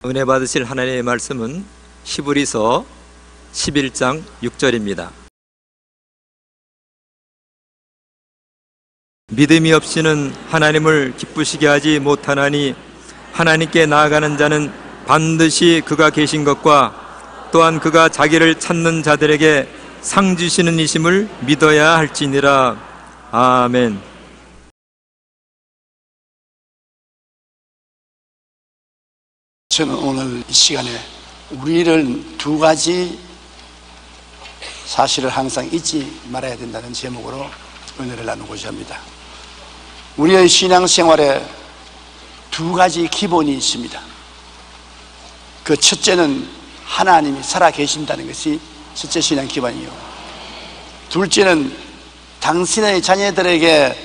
은혜 받으실 하나님의 말씀은 히브리서 11장 6절입니다. 믿음이 없이는 하나님을 기쁘시게 하지 못하나니 하나님께 나아가는 자는 반드시 그가 계신 것과 또한 그가 자기를 찾는 자들에게 상 주시는 이심을 믿어야 할지니라. 아멘. 저는 오늘 이 시간에 우리를 두 가지 사실을 항상 잊지 말아야 된다는 제목으로 은혜를 나누고자 합니다. 우리의 신앙생활에 두 가지 기본이 있습니다. 그 첫째는 하나님이 살아계신다는 것이 첫째 신앙 기반이요, 둘째는 당신의 자녀들에게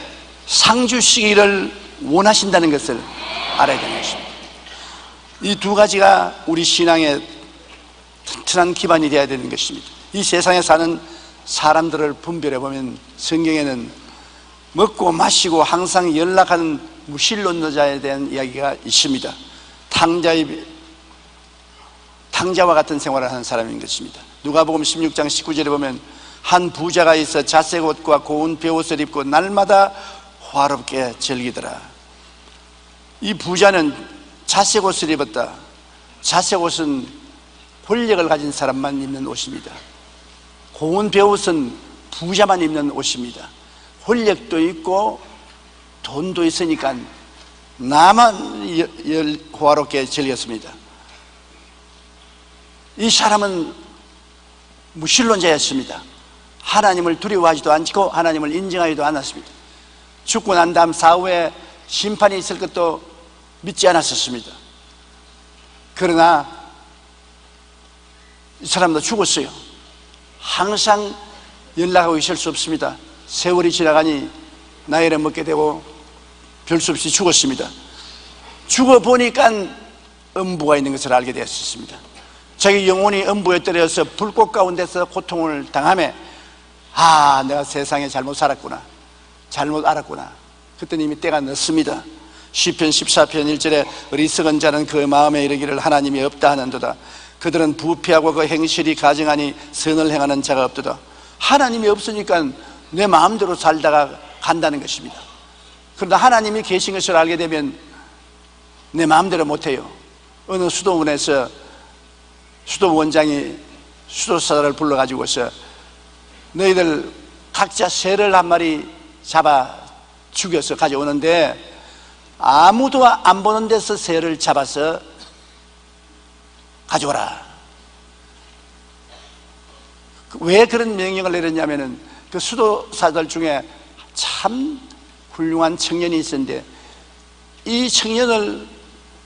상 주시기를 원하신다는 것을 알아야 되는 것입니다. 이 두 가지가 우리 신앙의 튼튼한 기반이 되어야 되는 것입니다. 이 세상에 사는 사람들을 분별해 보면 성경에는 먹고 마시고 항상 연락하는 무신론자에 대한 이야기가 있습니다. 탕자와 같은 생활을 하는 사람인 것입니다. 누가복음 16장 19절에 보면 한 부자가 있어 자색 옷과 고운 베옷을 입고 날마다 화롭게 즐기더라. 이 부자는 자색 옷을 입었다. 자색 옷은 권력을 가진 사람만 입는 옷입니다. 고운 베옷은 부자만 입는 옷입니다. 권력도 있고 돈도 있으니까 나만 호화롭게 즐겼습니다. 이 사람은 무신론자였습니다. 하나님을 두려워하지도 않고 하나님을 인정하지도 않았습니다. 죽고 난 다음 사후에 심판이 있을 것도 믿지 않았었습니다. 그러나 이 사람도 죽었어요. 항상 연락하고 있을 수 없습니다. 세월이 지나가니 나이를 먹게 되고 별 수 없이 죽었습니다. 죽어보니까 음부가 있는 것을 알게 되었습니다. 자기 영혼이 음부에 떨어져서 불꽃 가운데서 고통을 당하며 내가 세상에 잘못 살았구나, 잘못 알았구나. 그때는 이미 때가 늦습니다. 시편 14편 1절에 어리석은 자는 그 마음에 이르기를 하나님이 없다 하는도다. 그들은 부패하고 그 행실이 가증하니 선을 행하는 자가 없도다. 하나님이 없으니까 내 마음대로 살다가 간다는 것입니다. 그러나 하나님이 계신 것을 알게 되면 내 마음대로 못해요. 어느 수도원에서 수도원장이 수도사들을 불러가지고서 너희들 각자 새를 한 마리 잡아 죽여서 가져오는데 아무도 안 보는 데서 새를 잡아서 가져오라. 왜 그런 명령을 내렸냐면은 그 수도사들 중에 참 훌륭한 청년이 있었는데 이 청년을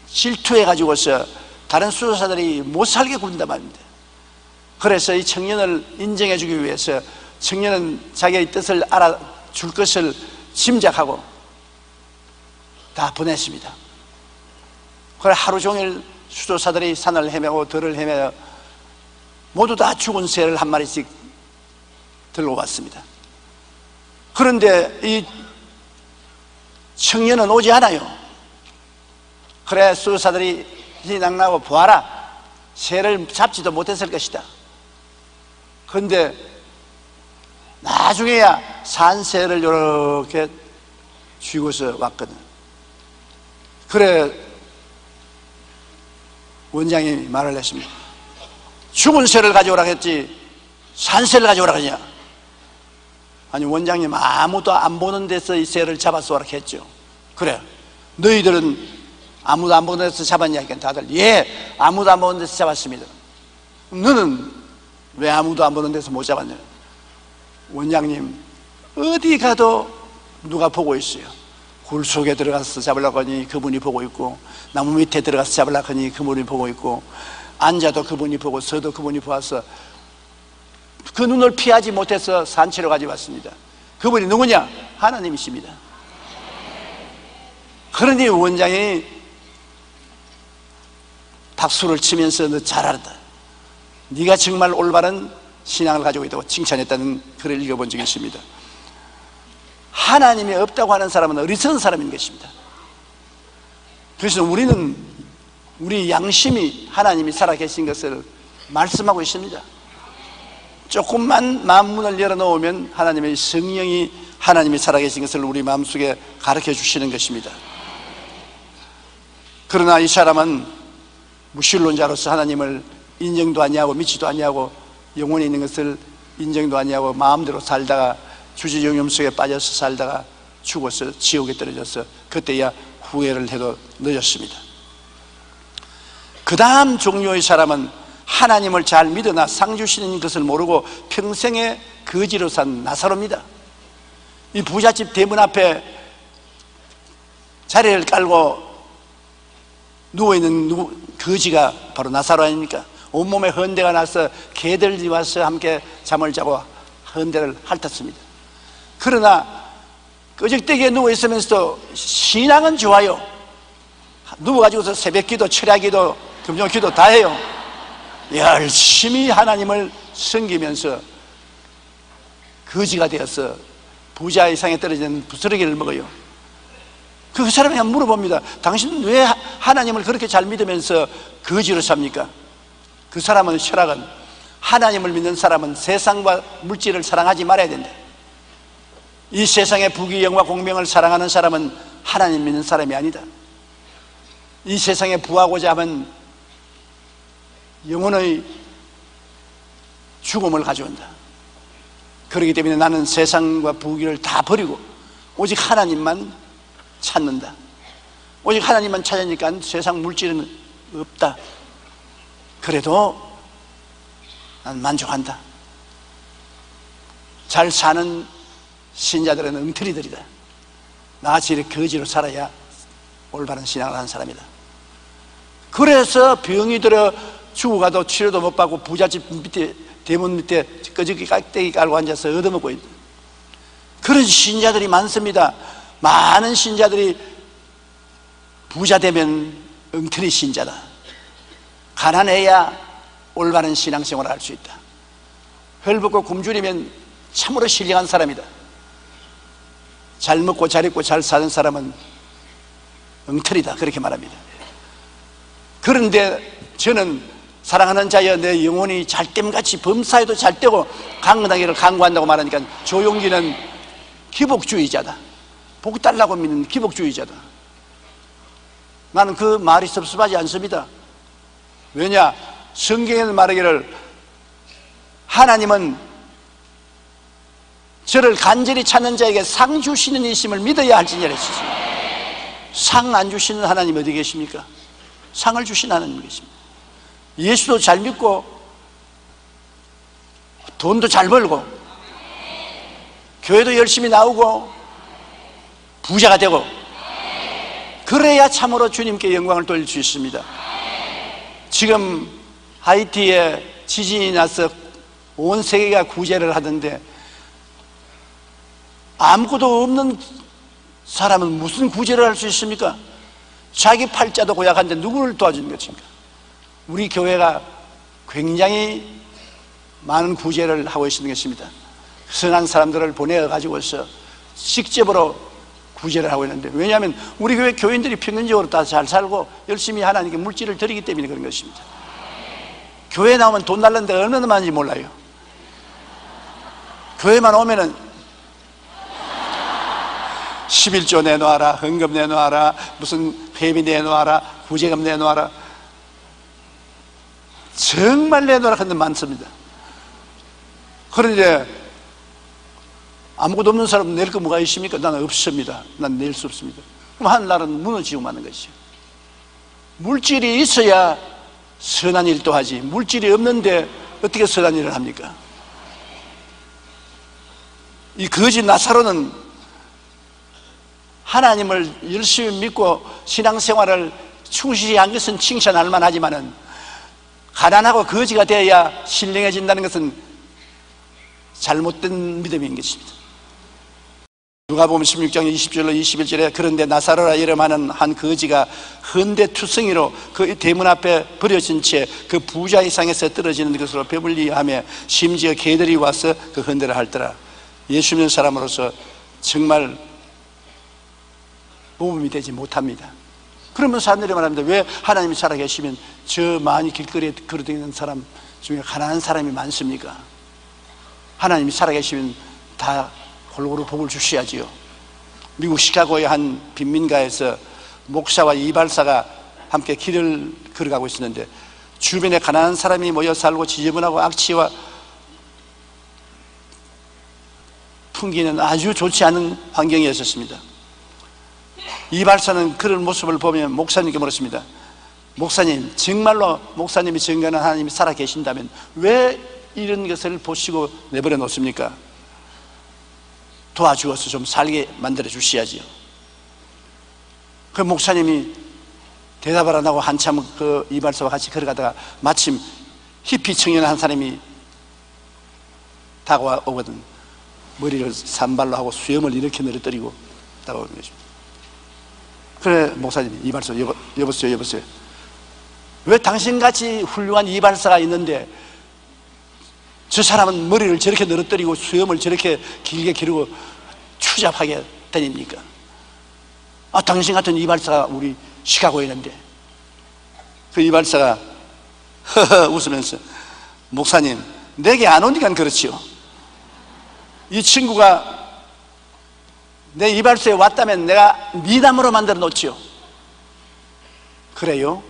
질투해 가지고서 다른 수도사들이 못 살게 군단 말입니다. 그래서 이 청년을 인정해 주기 위해서 청년은 자기의 뜻을 알아줄 것을 짐작하고 다 보냈습니다. 그래 하루 종일 수도사들이 산을 헤매고 들을 헤매어 모두 다 죽은 새를 한 마리씩 들고 왔습니다. 그런데 이 청년은 오지 않아요. 그래 수도사들이 낭나고 보아라, 새를 잡지도 못했을 것이다. 그런데 나중에야 산 새를 이렇게 쥐고서 왔거든. 그래 원장이 말을 했습니다. 죽은 새를 가져오라 했지 산 새를 가져오라 하냐. 아니 원장님 아무도 안 보는 데서 이 새를 잡아서 오라 했죠. 그래 너희들은 아무도 안 보는 데서 잡았냐 하니까 다들 예 아무도 안 보는 데서 잡았습니다. 너는 왜 아무도 안 보는 데서 못 잡았냐. 원장님 어디 가도 누가 보고 있어요. 굴 속에 들어가서 잡으려고 하니 그분이 보고 있고, 나무 밑에 들어가서 잡으려고 하니 그분이 보고 있고, 앉아도 그분이 보고 서도 그분이 보아서 그 눈을 피하지 못해서 산채로 가져왔습니다. 그분이 누구냐? 하나님이십니다. 그러니 원장이 박수를 치면서 너 잘한다, 네가 정말 올바른 신앙을 가지고 있다고 칭찬했다는 글을 읽어본 적이 있습니다. 하나님이 없다고 하는 사람은 어리석은 사람인 것입니다. 그래서 우리는 우리 양심이 하나님이 살아계신 것을 말씀하고 있습니다. 조금만 마음문을 열어놓으면 하나님의 성령이 하나님이 살아계신 것을 우리 마음속에 가르쳐 주시는 것입니다. 그러나 이 사람은 무신론자로서 하나님을 인정도 아니하고 믿지도 아니하고 영혼에 있는 것을 인정도 아니하고 마음대로 살다가 주지영염 속에 빠져서 살다가 죽어서 지옥에 떨어져서 그때야 후회를 해도 늦었습니다. 그 다음 종류의 사람은 하나님을 잘 믿으나 상 주시는 것을 모르고 평생에 거지로 산 나사로입니다. 이 부잣집 대문 앞에 자리를 깔고 누워있는 거지가 바로 나사로 아닙니까? 온몸에 헌대가 나서 개들이 와서 함께 잠을 자고 헌대를 핥았습니다. 그러나 끄적대기에 누워있으면서도 신앙은 좋아요. 누워가지고서 새벽기도, 철야기도, 금요기도 다 해요. 열심히 하나님을 섬기면서 거지가 되어서 부자 이상에 떨어지는 부스러기를 먹어요. 그 사람이 한번 물어봅니다. 당신은 왜 하나님을 그렇게 잘 믿으면서 거지로 삽니까? 그 사람은 철학은 하나님을 믿는 사람은 세상과 물질을 사랑하지 말아야 된다. 이 세상의 부귀 영화 공명을 사랑하는 사람은 하나님 믿는 사람이 아니다. 이 세상에 부하고자 하면 영혼의 죽음을 가져온다. 그렇기 때문에 나는 세상과 부귀를 다 버리고 오직 하나님만 찾는다. 오직 하나님만 찾으니까 세상 물질은 없다. 그래도 난 만족한다. 잘 사는 신자들은 엉터리들이다. 나같이 이렇게 거지로 살아야 올바른 신앙을 하는 사람이다. 그래서 병이 들어 죽어가도 치료도 못 받고 부잣집 밑에 대문 밑에 끄적이 깍대기 깔고 앉아서 얻어먹고 있다. 그런 신자들이 많습니다. 많은 신자들이 부자 되면 엉터리 신자다. 가난해야 올바른 신앙생활을 할 수 있다. 헐벗고 굶주리면 참으로 신령한 사람이다. 잘 먹고 잘 입고 잘 사는 사람은 엉터리다. 그렇게 말합니다. 그런데 저는 사랑하는 자여 내 영혼이 잘됨같이 범사에도 잘되고 강건하기를 간구한다고 말하니까 조용기는 기복주의자다. 복 달라고 믿는 기복주의자다. 나는 그 말이 섭섭하지 않습니다. 왜냐? 성경에는 말하기를 하나님은 저를 간절히 찾는 자에게 상 주시는 이심을 믿어야 할지니라 했습니다. 상 안 주시는 하나님 어디 계십니까? 상을 주시는 하나님 계십니다. 예수도 잘 믿고 돈도 잘 벌고 교회도 열심히 나오고 부자가 되고 그래야 참으로 주님께 영광을 돌릴 수 있습니다. 지금 하이티에 지진이 나서 온 세계가 구제를 하던데 아무것도 없는 사람은 무슨 구제를 할 수 있습니까? 자기 팔자도 고약한데 누구를 도와주는 것입니까? 우리 교회가 굉장히 많은 구제를 하고 있는 것입니다. 선한 사람들을 보내가지고서 직접으로 구제를 하고 있는데, 왜냐하면 우리 교회 교인들이 평균적으로 다 잘 살고 열심히 하나님께 물질을 드리기 때문에 그런 것입니다. 교회 나오면 돈 날리는 데가 얼마나 많은지 몰라요. 교회만 오면은 11조 내놓아라, 헌금 내놓아라, 무슨 회비 내놓아라, 구제금 내놓아라, 정말 내놓으라 하는 데 많습니다. 그런데 아무것도 없는 사람은 낼 거 뭐가 있습니까? 나는 없습니다. 난 낼 수 없습니다. 그럼 하늘나라는 무너지고 마는 것이죠. 물질이 있어야 선한 일도 하지, 물질이 없는데 어떻게 선한 일을 합니까? 이 거지 나사로는 하나님을 열심히 믿고 신앙생활을 충실히 한 것은 칭찬할 만하지만은 가난하고 거지가 되어야 신령해진다는 것은 잘못된 믿음인 것입니다. 누가복음 16장 20절로 21절에 그런데 나사로라 이름하는 한 거지가 헌대투성이로 그 대문 앞에 버려진 채 그 부자의 상에서 떨어지는 것으로 배불리하며 심지어 개들이 와서 그 헌대를 할더라. 예수 믿는 사람으로서 정말 모범이 되지 못합니다. 그러면 사람들이 말합니다. 왜 하나님이 살아계시면 저 많이 길거리에 걸어다니는 사람 중에 가난한 사람이 많습니까? 하나님이 살아계시면 다 골고루 복을 주셔야지요. 미국 시카고의 한 빈민가에서 목사와 이발사가 함께 길을 걸어가고 있었는데 주변에 가난한 사람이 모여 살고 지저분하고 악취와 풍기는 아주 좋지 않은 환경이었습니다. 이발사는 그런 모습을 보면 목사님께 물었습니다. 목사님, 정말로 목사님이 증거하는 하나님이 살아계신다면 왜 이런 것을 보시고 내버려 놓습니까? 도와주어서 좀 살게 만들어 주셔야지요. 그 목사님이 대답을 안 하고 한참 그 이발사와 같이 걸어가다가 마침 히피 청년 한 사람이 다가오거든. 머리를 산발로 하고 수염을 이렇게 늘어뜨리고 다가오는 것입니다. 그래 목사님이 이발사 여보세요. 왜 당신같이 훌륭한 이발사가 있는데 저 사람은 머리를 저렇게 늘어뜨리고 수염을 저렇게 길게 기르고 추잡하게 다닙니까? 당신 같은 이발사가 우리 시카고에 있는데. 그 이발사가 웃으면서 목사님, 내게 안 오니까 그렇지요. 이 친구가 내 이발소에 왔다면 내가 미담으로 만들어 놓지요. 그래요?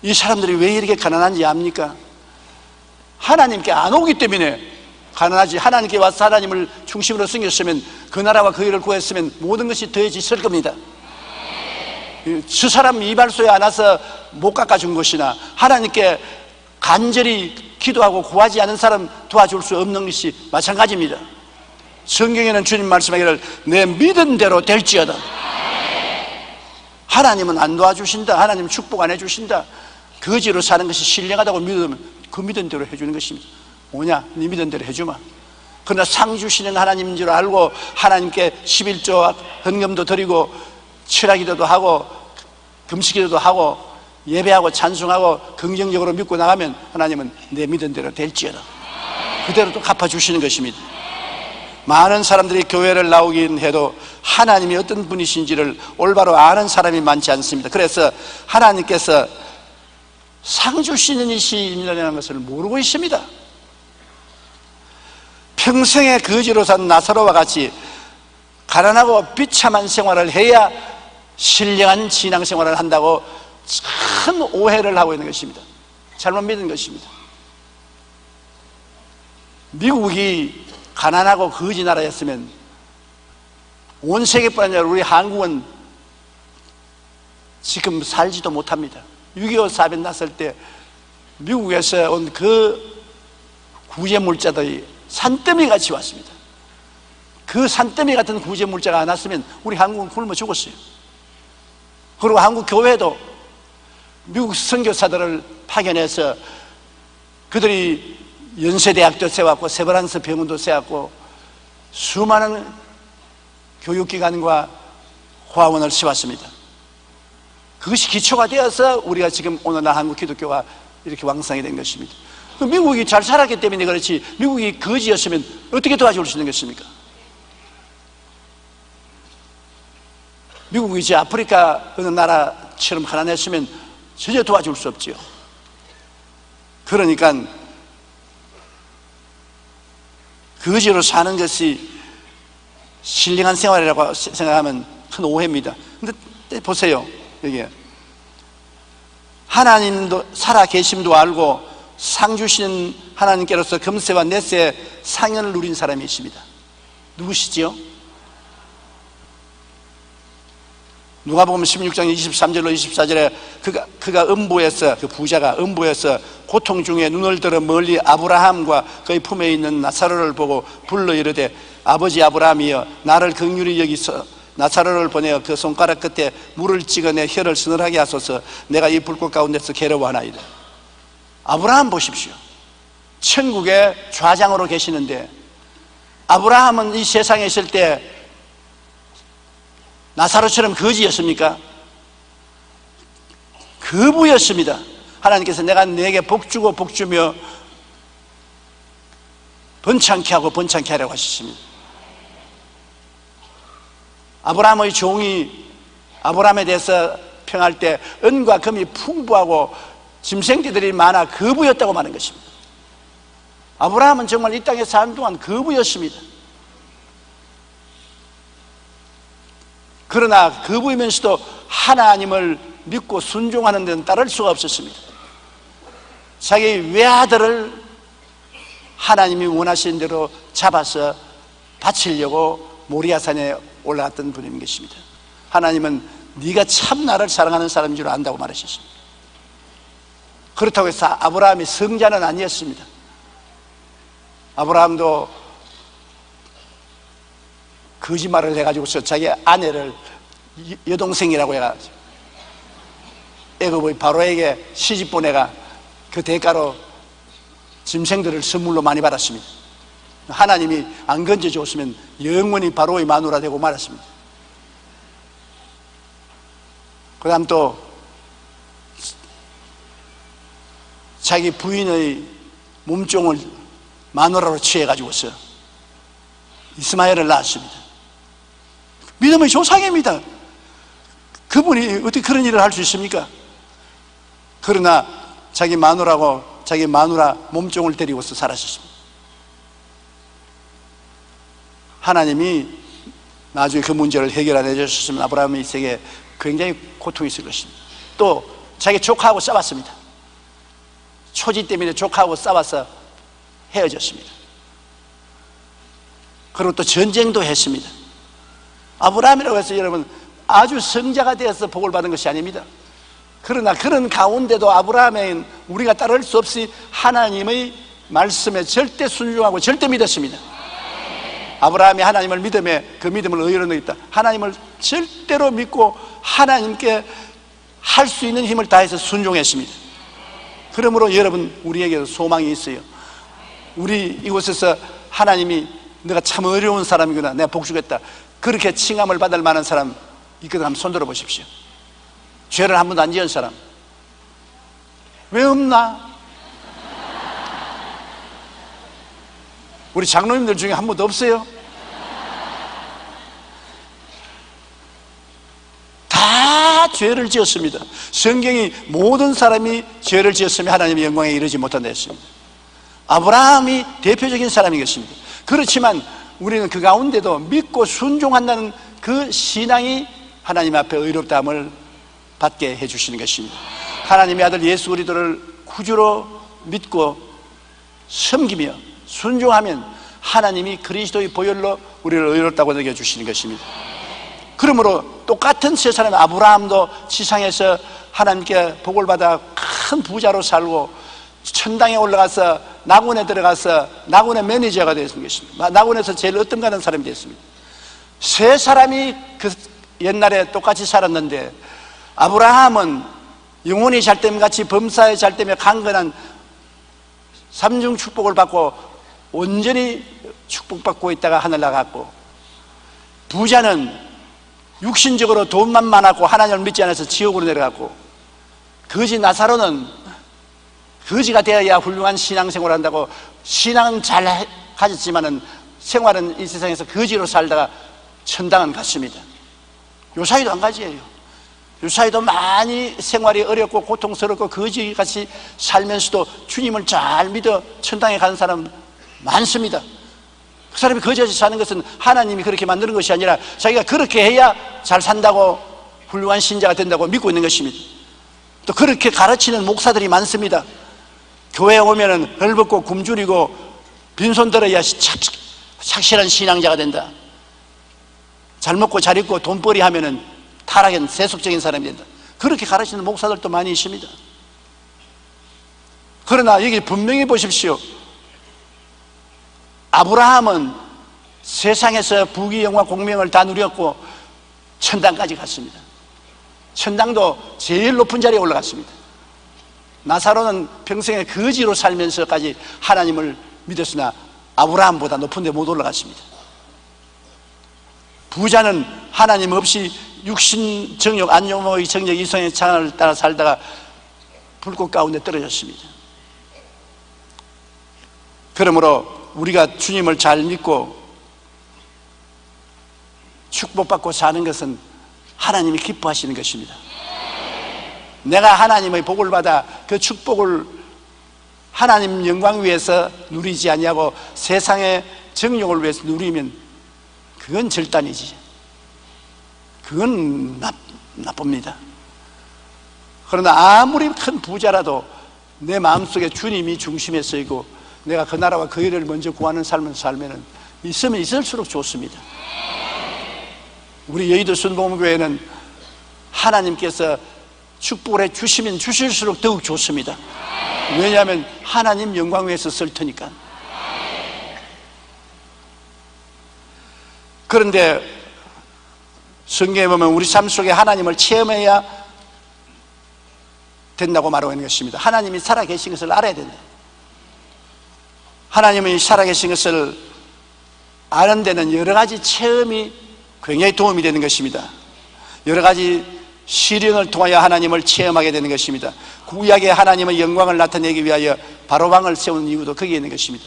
이 사람들이 왜 이렇게 가난한지 압니까? 하나님께 안 오기 때문에 가난하지. 하나님께 와서 하나님을 중심으로 섬겼으면, 그 나라와 그 일을 구했으면 모든 것이 더해졌을 겁니다. 저 사람 이발소에 안 와서 못 깎아준 것이나 하나님께 간절히 기도하고 구하지 않은 사람 도와줄 수 없는 것이 마찬가지입니다. 성경에는 주님 말씀하기를 내 믿은 대로 될지어다. 하나님은 안 도와주신다. 하나님 축복 안 해주신다. 거지로 사는 것이 신령하다고 믿으면 그 믿은 대로 해주는 것입니다. 뭐냐? 네 믿은 대로 해주마. 그러나 상 주시는 하나님인 줄 알고 하나님께 11조 헌금도 드리고 철학기도도 하고 금식기도도 하고 예배하고 찬송하고 긍정적으로 믿고 나가면 하나님은 내 믿은 대로 될지어다. 그대로 또 갚아주시는 것입니다. 많은 사람들이 교회를 나오긴 해도 하나님이 어떤 분이신지를 올바로 아는 사람이 많지 않습니다. 그래서 하나님께서 상 주시는 이시라는 것을 모르고 있습니다. 평생에 거지로 산 나사로와 같이 가난하고 비참한 생활을 해야 신령한 신앙생활을 한다고 큰 오해를 하고 있는 것입니다. 잘못 믿는 것입니다. 미국이 가난하고 거지 나라였으면 온 세계뿐 아니라 우리 한국은 지금 살지도 못합니다. 6.25 사변 났을 때 미국에서 온 그 구제물자들이 산더미 같이 왔습니다. 그 산더미 같은 구제물자가 안 왔으면 우리 한국은 굶어 죽었어요. 그리고 한국 교회도 미국 선교사들을 파견해서 그들이 연세대학도 세웠고 세브란스 병원도 세웠고 수많은 교육기관과 화원을 세웠습니다. 그것이 기초가 되어서 우리가 지금 오늘날 한국 기독교가 이렇게 왕성이 된 것입니다. 미국이 잘 살았기 때문에 그렇지, 미국이 거지였으면 어떻게 도와줄 수 있는 것입니까? 미국이 이제 아프리카 어느 나라처럼 가난했으면 전혀 도와줄 수 없지요. 그러니까 거지로 사는 것이 신령한 생활이라고 생각하면 큰 오해입니다. 근데 보세요. 여기 하나님도 살아계심도 알고 상 주시는 하나님께로서 금세와 넷세 상연을 누린 사람이 있습니다. 누구시지요? 누가복음 16장 23절로 24절에 그가 음부에서, 그 부자가 음부에서 고통 중에 눈을 들어 멀리 아브라함과 그의 품에 있는 나사로를 보고 불러 이르되 아버지 아브라함이여 나를 긍휼히 여기서 나사로를 보내어 그 손가락 끝에 물을 찍어내 혀를 서늘하게 하소서. 내가 이 불꽃 가운데서 괴로워하나이다. 아브라함 보십시오. 천국의 좌장으로 계시는데 아브라함은 이 세상에 있을 때 나사로처럼 거지였습니까? 거부였습니다. 하나님께서 내가 네게 복주고 복주며 번창케 하고 번창케 하라고 하셨습니다. 아브라함의 종이 아브라함에 대해서 평할 때 은과 금이 풍부하고 짐승떼들이 많아 거부였다고 말하는 것입니다. 아브라함은 정말 이 땅에 사는 동안 거부였습니다. 그러나 거부이면서도 하나님을 믿고 순종하는 데는 따를 수가 없었습니다. 자기 외아들을 하나님이 원하시는 대로 잡아서 바치려고 모리아산에 올라갔던 분인 것입니다. 하나님은 네가 참 나를 사랑하는 사람인 줄 안다고 말하셨습니다. 그렇다고 해서 아브라함이 성자는 아니었습니다. 아브라함도 거짓말을 해가지고서 자기 아내를 여동생이라고 해가지고 애굽의 바로에게 시집 보내가 그 대가로 짐승들을 선물로 많이 받았습니다. 하나님이 안 건져줬으면 영원히 바로의 마누라 되고 말았습니다. 그 다음 또 자기 부인의 몸종을 마누라로 취해가지고서 이스마엘을 낳았습니다. 믿음의 조상입니다. 그분이 어떻게 그런 일을 할 수 있습니까? 그러나 자기 마누라고 자기 마누라 몸종을 데리고서 살았습니다. 하나님이 나중에 그 문제를 해결 안 해주셨으면 아브라함의 인생에 굉장히 고통이 있을 것입니다. 또 자기 조카하고 싸웠습니다. 초지 때문에 조카하고 싸워서 헤어졌습니다. 그리고 또 전쟁도 했습니다. 아브라함이라고 해서 여러분 아주 성자가 되어서 복을 받은 것이 아닙니다. 그러나 그런 가운데도 아브라함은 우리가 따를 수 없이 하나님의 말씀에 절대 순종하고 절대 믿었습니다. 아브라함이 하나님을 믿음에 그 믿음을 의로 넣었다. 하나님을 절대로 믿고 하나님께 할 수 있는 힘을 다해서 순종했습니다. 그러므로 여러분 우리에게도 소망이 있어요. 우리 이곳에서 하나님이 내가 참 어려운 사람이구나, 내가 복 주겠다, 그렇게 칭함을 받을 만한 사람 있거든 한번 손들어 보십시오. 죄를 한 번도 안 지은 사람 왜 없나? 우리 장로님들 중에 한 번도 없어요? 다 죄를 지었습니다. 성경이 모든 사람이 죄를 지었으면 하나님의 영광에 이르지 못한다 했습니다. 아브라함이 대표적인 사람이겠습니다. 그렇지만 우리는 그 가운데도 믿고 순종한다는 그 신앙이 하나님 앞에 의롭다함을 받게 해주시는 것입니다. 하나님의 아들 예수 그리스도를 구주로 믿고 섬기며 순종하면 하나님이 그리스도의 보혈로 우리를 의롭다고 여겨주시는 것입니다. 그러므로 똑같은 세 사람 아브라함도 지상에서 하나님께 복을 받아 큰 부자로 살고 천당에 올라가서 낙원에 들어가서 낙원의 매니저가 되었습니다. 낙원에서 제일 어떤가는 사람이 됐습니다. 세 사람이 그 옛날에 똑같이 살았는데 아브라함은 영혼이 잘됨 같이 범사에 잘되며 강건한 삼중 축복을 받고 온전히 축복받고 있다가 하늘 나갔고, 부자는 육신적으로 돈만 많았고 하나님을 믿지 않아서 지옥으로 내려갔고, 거지 나사로는 거지가 되어야 훌륭한 신앙생활을 한다고 신앙은 잘 가졌지만은 생활은 이 세상에서 거지로 살다가 천당은 갔습니다. 요사이도 한 가지예요. 요사이도 많이 생활이 어렵고 고통스럽고 거지같이 살면서도 주님을 잘 믿어 천당에 가는 사람 많습니다. 그 사람이 거지같이 사는 것은 하나님이 그렇게 만드는 것이 아니라 자기가 그렇게 해야 잘 산다고 훌륭한 신자가 된다고 믿고 있는 것입니다. 또 그렇게 가르치는 목사들이 많습니다. 교회에 오면은 헐벗고 굶주리고 빈손 들어야 착실한 신앙자가 된다. 잘 먹고 잘 입고 돈벌이 하면은 타락한 세속적인 사람이 된다. 그렇게 가르치는 목사들도 많이 있습니다. 그러나 여기 분명히 보십시오. 아브라함은 세상에서 부귀영화 공명을 다 누렸고 천당까지 갔습니다. 천당도 제일 높은 자리에 올라갔습니다. 나사로는 평생에 거지로 살면서까지 하나님을 믿었으나 아브라함보다 높은 데 못 올라갔습니다. 부자는 하나님 없이 육신 정욕, 안욕의 정욕, 이성의 창을 따라 살다가 불꽃 가운데 떨어졌습니다. 그러므로 우리가 주님을 잘 믿고 축복받고 사는 것은 하나님이 기뻐하시는 것입니다. 내가 하나님의 복을 받아 그 축복을 하나님 영광 위해서 누리지 아니하고 세상의 정욕을 위해서 누리면 그건 절단이지. 그건 나쁩니다. 그러나 아무리 큰 부자라도 내 마음속에 주님이 중심에 서 있고 내가 그 나라와 그 일을 먼저 구하는 삶을 살면 있으면 있을수록 좋습니다. 우리 여의도 순복음교회는 하나님께서 축복을 해 주시면 주실수록 더욱 좋습니다. 왜냐하면 하나님 영광 위에서 쓸 테니까. 그런데 성경에 보면 우리 삶 속에 하나님을 체험해야 된다고 말하고 있는 것입니다. 하나님이 살아계신 것을 알아야 된다. 하나님이 살아계신 것을 아는 데는 여러 가지 체험이 굉장히 도움이 되는 것입니다. 여러 가지 시련을 통하여 하나님을 체험하게 되는 것입니다. 구약의 하나님의 영광을 나타내기 위하여 바로방을 세운 이유도 거기에 있는 것입니다.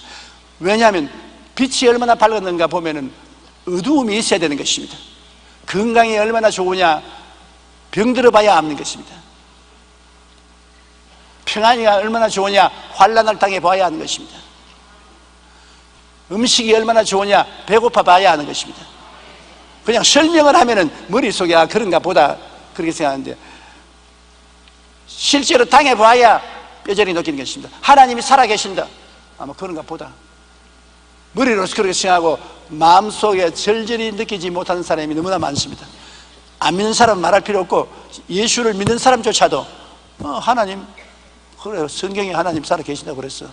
왜냐하면 빛이 얼마나 밝았는가 보면은 어두움이 있어야 되는 것입니다. 건강이 얼마나 좋으냐 병들어 봐야 아는 것입니다. 평안이가 얼마나 좋으냐 환난을 당해 봐야 하는 것입니다. 음식이 얼마나 좋으냐 배고파 봐야 하는 것입니다. 그냥 설명을 하면은 머릿속에 그런가 보다 그렇게 생각하는데 실제로 당해봐야 뼈저리 느끼는 것입니다. 하나님이 살아계신다 아마 그런가 보다 머리로서 그렇게 생각하고 마음속에 절절히 느끼지 못하는 사람이 너무나 많습니다. 안 믿는 사람은 말할 필요 없고 예수를 믿는 사람조차도 하나님 그래요. 성경에 하나님 살아계신다고 그랬어.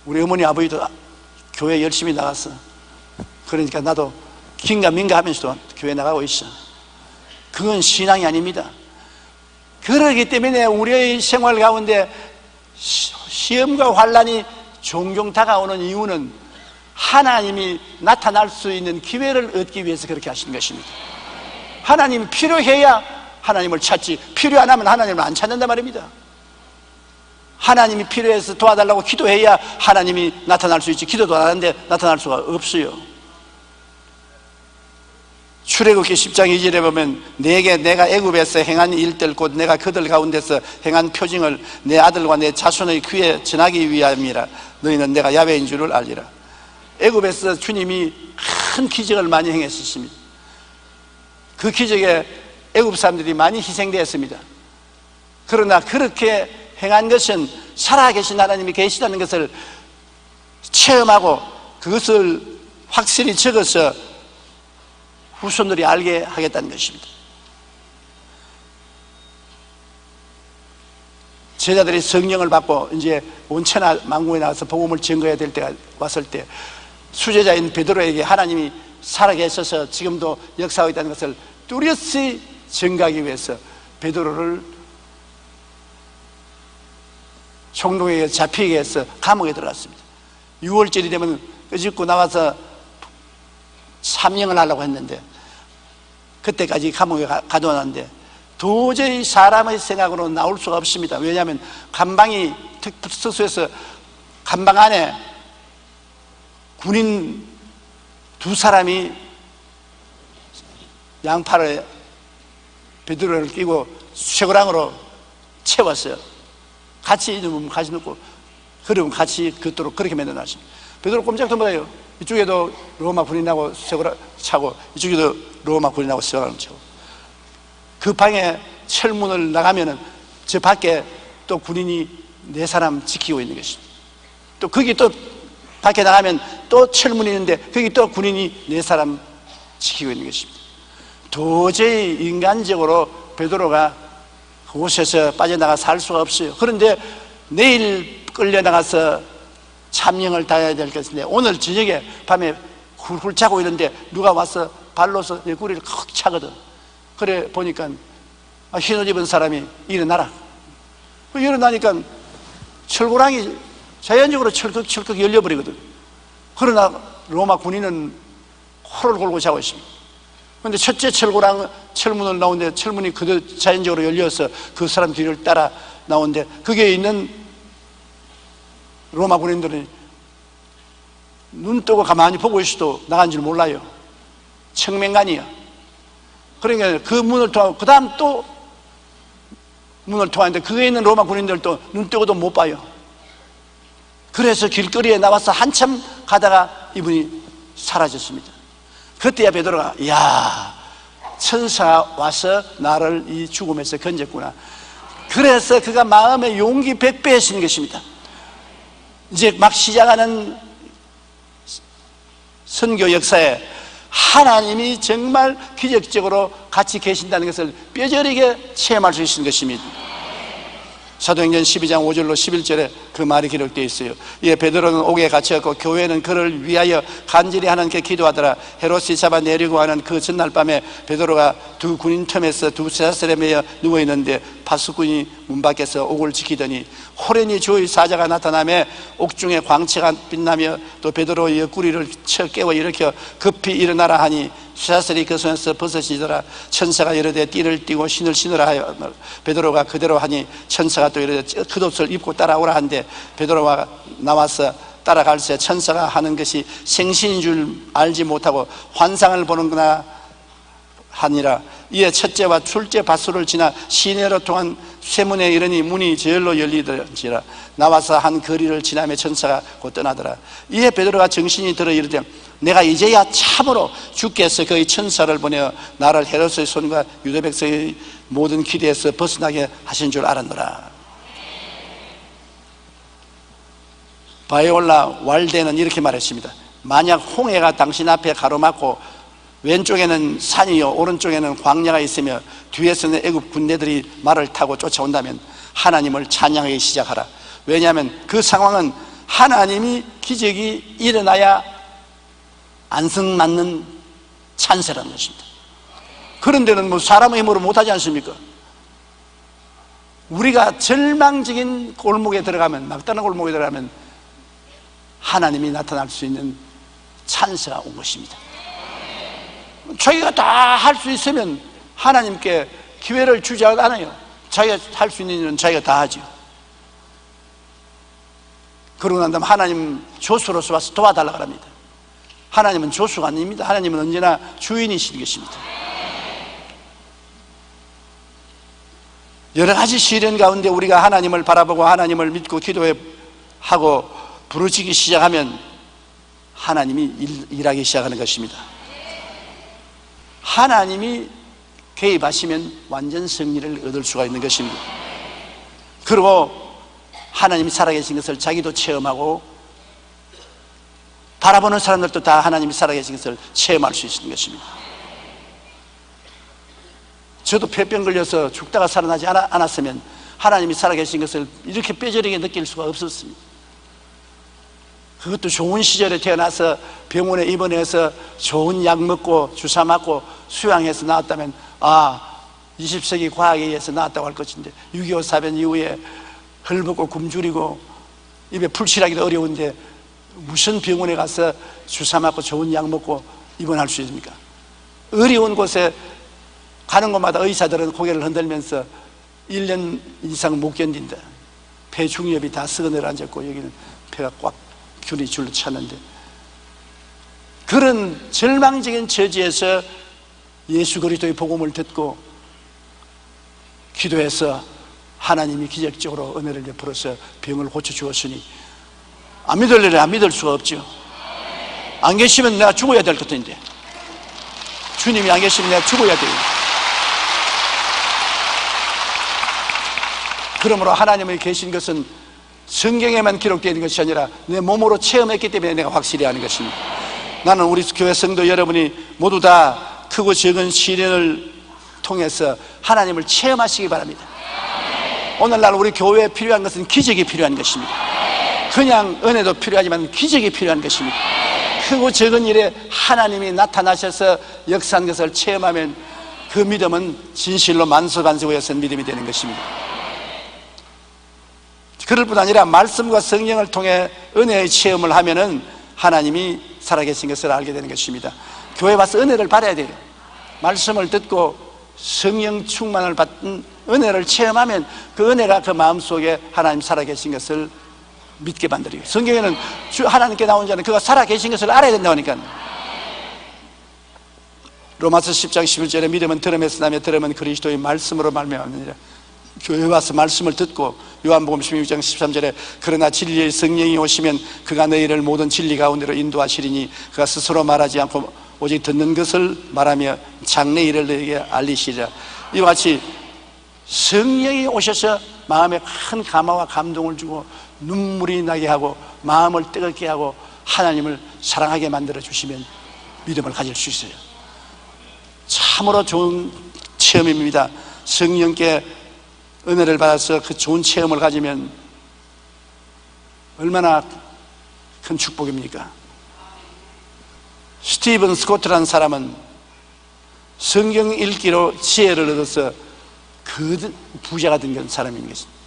우리 어머니 아버지도 교회 열심히 나갔어. 그러니까 나도 긴가민가 하면서도 교회 나가고 있어. 그건 신앙이 아닙니다. 그러기 때문에 우리의 생활 가운데 시험과 환난이 종종 다가오는 이유는 하나님이 나타날 수 있는 기회를 얻기 위해서 그렇게 하시는 것입니다. 하나님이 필요해야 하나님을 찾지 필요 안 하면 하나님을 안 찾는단 말입니다. 하나님이 필요해서 도와달라고 기도해야 하나님이 나타날 수 있지 기도도 안 하는데 나타날 수가 없어요. 출애굽기 10장 2절에 보면 내가 애굽에서 행한 일들 곧 내가 그들 가운데서 행한 표징을 내 아들과 내 자손의 귀에 전하기 위함이라. 너희는 내가 야훼인 줄을 알리라. 애굽에서 주님이 큰 기적을 많이 행했습니다. 그 기적에 애굽 사람들이 많이 희생되었습니다. 그러나 그렇게 행한 것은 살아계신 하나님이 계시다는 것을 체험하고 그것을 확실히 적어서 후손들이 알게 하겠다는 것입니다. 제자들이 성령을 받고 이제 온 천하 만국에 나가서 복음을 증거해야 될 때가 왔을 때 수제자인 베드로에게 하나님이 살아계셔서 지금도 역사하고 있다는 것을 뚜렷이 증거하기 위해서 베드로를 총독에게 잡히게 해서 감옥에 들어갔습니다. 6월절이 되면 끄집고 나와서 삼령을 하려고 했는데 그때까지 감옥에 가둬놨는데 도저히 사람의 생각으로 나올 수가 없습니다. 왜냐하면 감방이 특수해서 감방 안에 군인 2사람이 양팔에 베드로를 끼고 쇠고랑으로 채웠어요. 같이 넣고 그러면 같이 걷도록 그렇게 만들어놨습니다. 베드로 꼼짝도 못해요. 이쪽에도 로마 군인하고 쇠고랑 차고 이쪽에도 로마 군인하고 쇠고랑 차고 그 방에 철문을 나가면은 저 밖에 또 군인이 4사람 지키고 있는 것입니다. 또 거기 또 밖에 나가면 또 철문이 있는데 거기 또 군인이 4사람 지키고 있는 것입니다. 도저히 인간적으로 베드로가 그곳에서 빠져나가 살 수가 없어요. 그런데 내일 끌려나가서 참령을 다해야 될 것인데 오늘 저녁에 밤에 훌훌 자고 있는데 누가 와서 발로서 내 구리를 컥 차거든. 그래 보니까 흰옷 입은 사람이 일어나라. 일어나니까 철고랑이 자연적으로 철컥철컥 열려버리거든. 그러나 로마 군인은 코를 골고 자고 있습니다. 그런데 첫째 철문을 나오는데 철문이 그대로 자연적으로 열려서 그 사람 뒤를 따라 나오는데 거기에 있는 로마 군인들은 눈 뜨고 가만히 보고 있어도 나간 줄 몰라요. 청맹간이요. 그러니까 그 문을 통하고 그 다음 또 문을 통하는데 그에 있는 로마 군인들도 눈 뜨고도 못 봐요. 그래서 길거리에 나와서 한참 가다가 이분이 사라졌습니다. 그때야 베드로가 야, 천사가 와서 나를 이 죽음에서 건졌구나. 그래서 그가 마음의 용기 100배해지는 것입니다. 이제 막 시작하는 선교 역사에 하나님이 정말 기적적으로 같이 계신다는 것을 뼈저리게 체험할 수 있는 것입니다. 사도행전 12장 5절로 11절에 그 말이 기록되어 있어요. 예, 베드로는 옥에 갇혔고 교회는 그를 위하여 간절히 하나님께 기도하더라. 헤롯이 잡아내려고 하는 그 전날 밤에 베드로가 두 군인 틈에서 두 쇠사슬에 매여 누워있는데 파수꾼이 문 밖에서 옥을 지키더니 호련히 주의 사자가 나타나며 옥중에 광채가 빛나며 또 베드로의 옆구리를 쳐 깨워 일으켜 급히 일어나라 하니 쇠사슬이 그 손에서 벗어지더라. 천사가 이르되 띠를 띠고 신을 신으라 하여 베드로가 그대로 하니 천사가 또 이르되 겉옷을 입고 따라오라 한데 베드로가 나와서 따라갈새 천사가 하는 것이 생신인 줄 알지 못하고 환상을 보는구나 하니라. 이에 첫째와 둘째 밭소를 지나 시내로 통한 쇠문에 이르니 문이 저절로 열리더지라. 나와서 한 거리를 지나며 천사가 곧 떠나더라. 이에 베드로가 정신이 들어 이르되 내가 이제야 참으로 주께서 그의 천사를 보내어 나를 헤롯의 손과 유대 백성의 모든 기대에서 벗어나게 하신 줄 알았노라. 바이올라 왈데는 이렇게 말했습니다. 만약 홍해가 당신 앞에 가로막고 왼쪽에는 산이요 오른쪽에는 광야가 있으며 뒤에서는 애굽 군대들이 말을 타고 쫓아온다면 하나님을 찬양하기 시작하라. 왜냐하면 그 상황은 하나님이 기적이 일어나야 안성맞는 찬세라는 것입니다. 그런 데는 뭐 사람의 힘으로 못하지 않습니까? 우리가 절망적인 골목에 들어가면, 막다른 골목에 들어가면 하나님이 나타날 수 있는 찬세가 온 것입니다. 자기가 다 할 수 있으면 하나님께 기회를 주지 않아요. 자기가 할 수 있는 일은 자기가 다 하죠. 그러고 난 다음 하나님 조수로서 와서 도와달라고 합니다. 하나님은 조수가 아닙니다. 하나님은 언제나 주인이신 것입니다. 여러 가지 시련 가운데 우리가 하나님을 바라보고 하나님을 믿고 기도하고 부르짖기 시작하면 하나님이 일하기 시작하는 것입니다. 하나님이 개입하시면 완전 승리를 얻을 수가 있는 것입니다. 그리고 하나님이 살아계신 것을 자기도 체험하고 바라보는 사람들도 다 하나님이 살아계신 것을 체험할 수 있는 것입니다. 저도 폐병 걸려서 죽다가 살아나지 않았으면 하나님이 살아계신 것을 이렇게 뼈저리게 느낄 수가 없었습니다. 그것도 좋은 시절에 태어나서 병원에 입원해서 좋은 약 먹고 주사 맞고 수양해서 나왔다면 20세기 과학에 의해서 나왔다고 할 것인데 6.25 사변 이후에 헐벗고 굶주리고 입에 풀칠하기도 어려운데 무슨 병원에 가서 주사 맞고 좋은 약 먹고 입원할 수 있습니까? 어려운 곳에 가는 곳마다 의사들은 고개를 흔들면서 1년 이상 못 견딘다. 폐 중엽이 다 썩어 내려앉았고 여기는 폐가 꽉 균이 줄로 찼는데, 그런 절망적인 처지에서 예수 그리스도의 복음을 듣고 기도해서 하나님이 기적적으로 은혜를 베풀어서 병을 고쳐주었으니 안 믿을래야 안 믿을 수가 없죠. 안 계시면 내가 죽어야 될 것인데, 주님이 안 계시면 내가 죽어야 돼요. 그러므로 하나님이 계신 것은 성경에만 기록되어 있는 것이 아니라 내 몸으로 체험했기 때문에 내가 확실히 아는 것입니다. 나는 우리 교회 성도 여러분이 모두 다 크고 적은 시련을 통해서 하나님을 체험하시기 바랍니다. 오늘날 우리 교회에 필요한 것은 기적이 필요한 것입니다. 그냥 은혜도 필요하지만 기적이 필요한 것입니다. 크고 적은 일에 하나님이 나타나셔서 역사한 것을 체험하면 그 믿음은 진실로 만소간소하여서 믿음이 되는 것입니다. 그럴 뿐 아니라 말씀과 성령을 통해 은혜의 체험을 하면은 하나님이 살아계신 것을 알게 되는 것입니다. 교회 와서 은혜를 받아야 돼요. 말씀을 듣고 성령 충만을 받은 은혜를 체험하면 그 은혜가 그 마음속에 하나님 살아계신 것을 믿게 만들어요. 성경에는 하나님께 나온 자는 그가 살아계신 것을 알아야 된다고 하니까. 로마서 10장 11절에 믿음은 들음에서 나며 들음은 그리스도의 말씀으로 말미암느니라. 교회 와서 말씀을 듣고, 요한복음 16장 13절에 그러나 진리의 성령이 오시면 그가 너희를 모든 진리 가운데로 인도하시리니 그가 스스로 말하지 않고 오직 듣는 것을 말하며 장래 일을 너희에게 알리시리라. 이와 같이 성령이 오셔서 마음에 큰 감화와 감동을 주고 눈물이 나게 하고 마음을 뜨겁게 하고 하나님을 사랑하게 만들어 주시면 믿음을 가질 수 있어요. 참으로 좋은 체험입니다. 성령께 은혜를 받아서 그 좋은 체험을 가지면 얼마나 큰 축복입니까? 스티븐 스코트라는 사람은 성경 읽기로 지혜를 얻어서 그 부자가 된 사람인 것입니다.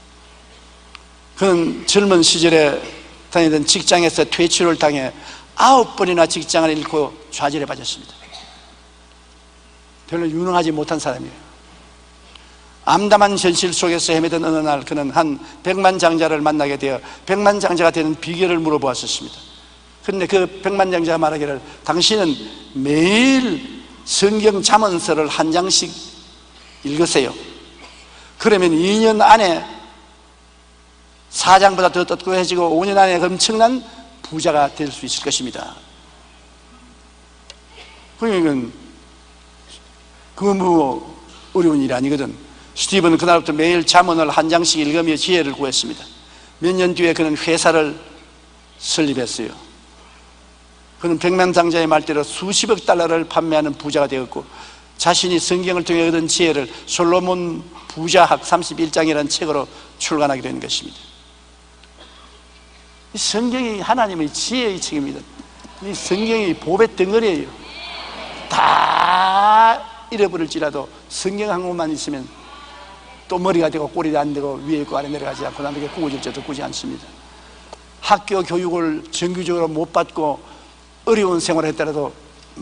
그는 젊은 시절에 다니던 직장에서 퇴출을 당해 9번이나 직장을 잃고 좌절에 빠졌습니다. 별로 유능하지 못한 사람이에요. 암담한 현실 속에서 헤매던 어느 날 그는 한 백만장자를 만나게 되어 백만장자가 되는 비결을 물어보았었습니다. 그런데 그 백만장자가 말하기를 당신은 매일 성경 잠언서를 한 장씩 읽으세요. 그러면 2년 안에 4장보다 더 떳떳해지고 5년 안에 엄청난 부자가 될 수 있을 것입니다. 그러니까 그건 뭐 어려운 일이 아니거든. 스티븐은 그날부터 매일 잠언을 한 장씩 읽으며 지혜를 구했습니다. 몇 년 뒤에 그는 회사를 설립했어요. 그는 백만장자의 말대로 수십억 달러를 판매하는 부자가 되었고 자신이 성경을 통해 얻은 지혜를 솔로몬 부자학 31장이라는 책으로 출간하게 된 것입니다. 이 성경이 하나님의 지혜의 책입니다. 이 성경이 복의 덩어리예요. 다 잃어버릴지라도 성경 한 권만 있으면 또 머리가 되고 꼬리도 안 되고 위에 있고 아래 내려가지 않고 남에게 구워질 자도 꾸지 않습니다. 학교 교육을 정규적으로 못 받고 어려운 생활을 했더라도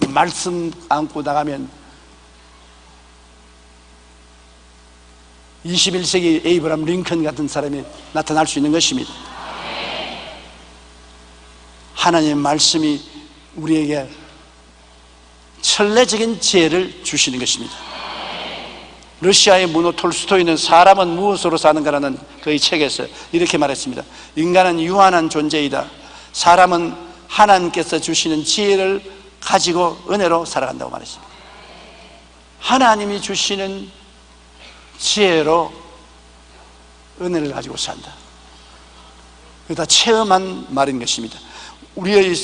말씀 안고 나가면 21세기 에이브람 링컨 같은 사람이 나타날 수 있는 것입니다. 하나님의 말씀이 우리에게 천례적인 지혜를 주시는 것입니다. 러시아의 문호 톨스토이는 사람은 무엇으로 사는가라는 그의 책에서 이렇게 말했습니다. 인간은 유한한 존재이다. 사람은 하나님께서 주시는 지혜를 가지고 은혜로 살아간다고 말했습니다. 하나님이 주시는 지혜로 은혜를 가지고 산다. 그다 체험한 말인 것입니다. 우리의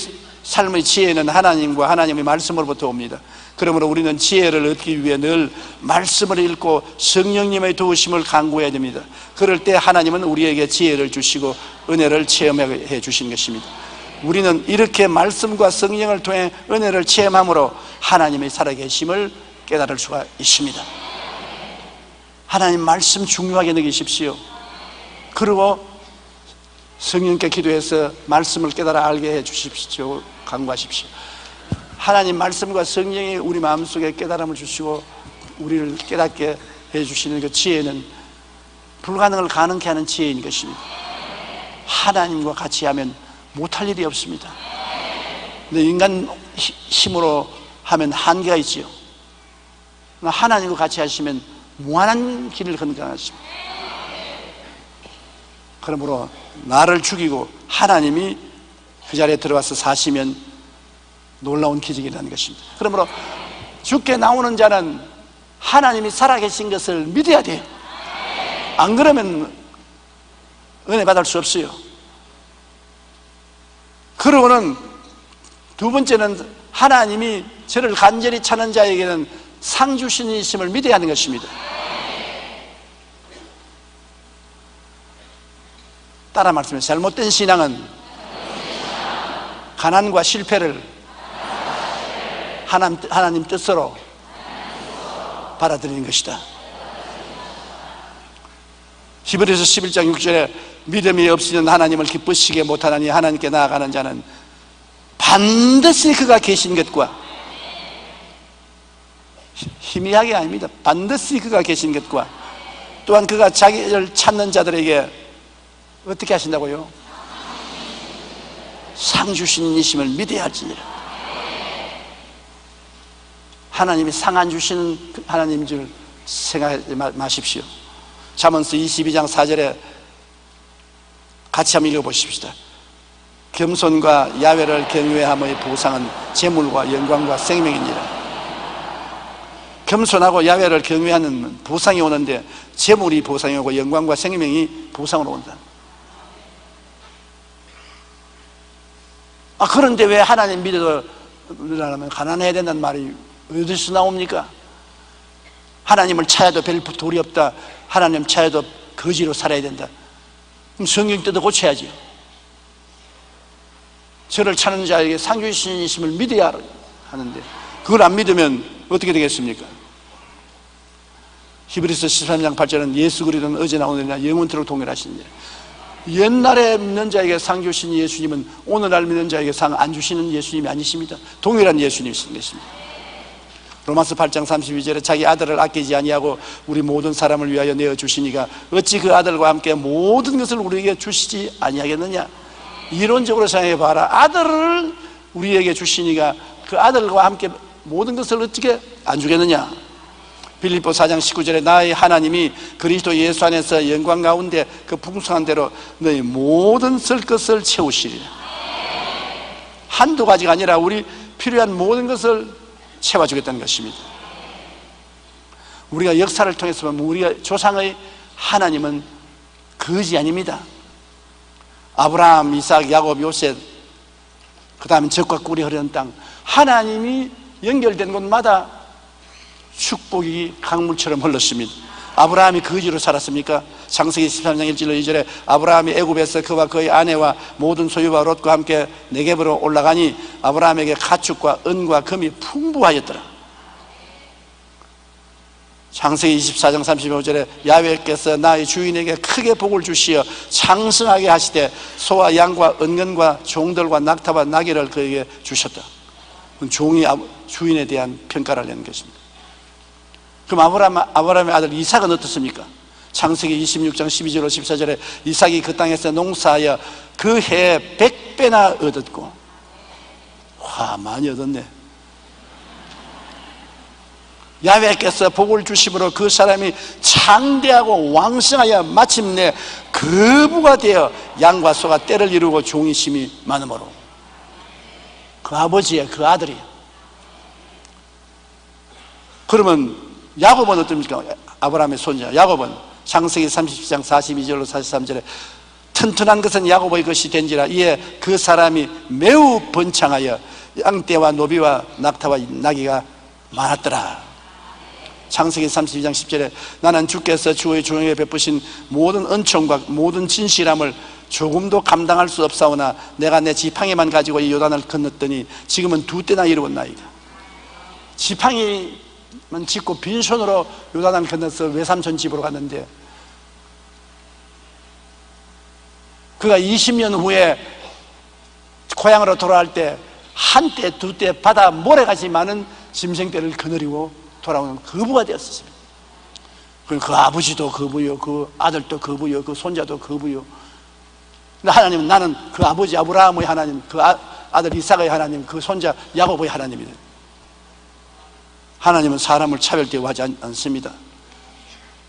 삶의 지혜는 하나님과 하나님의 말씀으로부터 옵니다. 그러므로 우리는 지혜를 얻기 위해 늘 말씀을 읽고 성령님의 도우심을 간구해야 됩니다. 그럴 때 하나님은 우리에게 지혜를 주시고 은혜를 체험해 주시는 것입니다. 우리는 이렇게 말씀과 성령을 통해 은혜를 체험함으로 하나님의 살아계심을 깨달을 수가 있습니다. 하나님 말씀 중요하게 여기십시오. 그리고 성령께 기도해서 말씀을 깨달아 알게 해 주십시오. 간구하십시오. 하나님 말씀과 성령이 우리 마음속에 깨달음을 주시고 우리를 깨닫게 해 주시는 그 지혜는 불가능을 가능케 하는 지혜인 것입니다. 하나님과 같이 하면 못할 일이 없습니다. 근데 인간 힘으로 하면 한계가 있지요. 하나님과 같이 하시면 무한한 길을 건강하십니다. 그러므로 나를 죽이고 하나님이 그 자리에 들어와서 사시면 놀라운 기적이라는 것입니다. 그러므로 죽게 나오는 자는 하나님이 살아계신 것을 믿어야 돼요. 안 그러면 은혜 받을 수 없어요. 그러고는 두 번째는 하나님이 저를 간절히 찾는 자에게는 상 주시는 이심을 믿어야 하는 것입니다. 따라 말씀해. 잘못된 신앙은 가난과 실패를 하나님 뜻으로 받아들이는 것이다. 히브리서 11장 6절에 믿음이 없이는 하나님을 기쁘시게 못하나니 하나님께 나아가는 자는 반드시 그가 계신 것과, 희미하게 아닙니다. 반드시 그가 계신 것과 또한 그가 자기를 찾는 자들에게 어떻게 하신다고요? 상 주시는 이심을 믿어야 할지니라. 하나님이 상 안 주시는 하나님인 줄 생각하지 마십시오. 잠언서 22장 4절에 같이 한번 읽어보십시다. 겸손과 야훼를 경외함의 보상은 재물과 영광과 생명이니라. 겸손하고 야훼를 경외하는 보상이 오는데 재물이 보상이 오고 영광과 생명이 보상으로 온다. 그런데 왜 하나님 믿으려면 가난해야 된다는 말이 어디서 나옵니까? 하나님을 찾아도 별 돌이 없다, 하나님 찾아도 거지로 살아야 된다. 그럼 성경 뜯어 고쳐야지. 저를 찾는 자에게 상 주시심을 믿어야 하는데 그걸 안 믿으면 어떻게 되겠습니까? 히브리서 13장 8절은 예수 그리스도는 어제나 오늘이나 영원토록 동일하시니, 옛날에 믿는 자에게 상 주신 예수님은 오늘날 믿는 자에게 상 안 주시는 예수님이 아니십니다. 동일한 예수님이신 것입니다. 로마서 8장 32절에 자기 아들을 아끼지 아니하고 우리 모든 사람을 위하여 내어주시니가 어찌 그 아들과 함께 모든 것을 우리에게 주시지 아니하겠느냐. 이론적으로 생각해 봐라. 아들을 우리에게 주시니가 그 아들과 함께 모든 것을 어떻게 안 주겠느냐. 빌립보 4장 19절에 나의 하나님이 그리스도 예수 안에서 영광 가운데 그 풍성한 대로 너희 모든 쓸 것을 채우시리라. 한두 가지가 아니라 우리 필요한 모든 것을 채워주겠다는 것입니다. 우리가 역사를 통해서 보면 우리가 조상의 하나님은 거지 아닙니다. 아브라함, 이삭, 야곱, 요셉, 그 다음에 적과 꿀이 흐르는 땅, 하나님이 연결된 곳마다 축복이 강물처럼 흘렀습니다. 아브라함이 거지로 살았습니까? 창세기 13장 1절로 2절에 아브라함이 애굽에서 그와 그의 아내와 모든 소유와 롯과 함께 네겝으로 올라가니 아브라함에게 가축과 은과 금이 풍부하였더라. 창세기 24장 35절에 야훼께서 나의 주인에게 크게 복을 주시어 창성하게 하시되 소와 양과 은근과 종들과 낙타와 나귀를 그에게 주셨다. 종이 주인에 대한 평가를 내는 것입니다. 그럼 아브라함의 아들 이삭은 어떻습니까? 창세기 26장 12절로 14절에 이삭이 그 땅에서 농사하여 그 해에 100배나 얻었고, 와, 많이 얻었네. 야훼께서 복을 주심으로 그 사람이 창대하고 왕성하여 마침내 거부가 되어 양과 소가 떼를 이루고 종이 심이 많음으로. 그 아버지의 그 아들이. 그러면 야곱은 어떻습니까? 아브라함의 손자 야곱은 창세기 30장 42절로 43절에 튼튼한 것은 야곱의 것이 된지라 이에 그 사람이 매우 번창하여 양떼와 노비와 낙타와 나귀가 많았더라. 창세기 32장 10절에 나는 주께서 주의 종에게 베푸신 모든 은총과 모든 진실함을 조금도 감당할 수 없사오나 내가 내 지팡이만 가지고 이 요단을 건넜더니 지금은 2때나 이루었나이다. 지팡이만 짚고 빈손으로 요단을 건너서 외삼촌 집으로 갔는데 그가 20년 후에 고향으로 돌아갈 때 한 때, 2때 바다 모래같이 많은 짐승떼를 거느리고 돌아오는 거부가 되었습니다. 그 아버지도 거부요, 그 아들도 거부요, 그 손자도 거부요. 근데 하나님은 나는 그 아버지 아브라함의 하나님, 그 아들 이삭의 하나님, 그 손자 야곱의 하나님이다. 하나님은 사람을 차별대우하지 않습니다.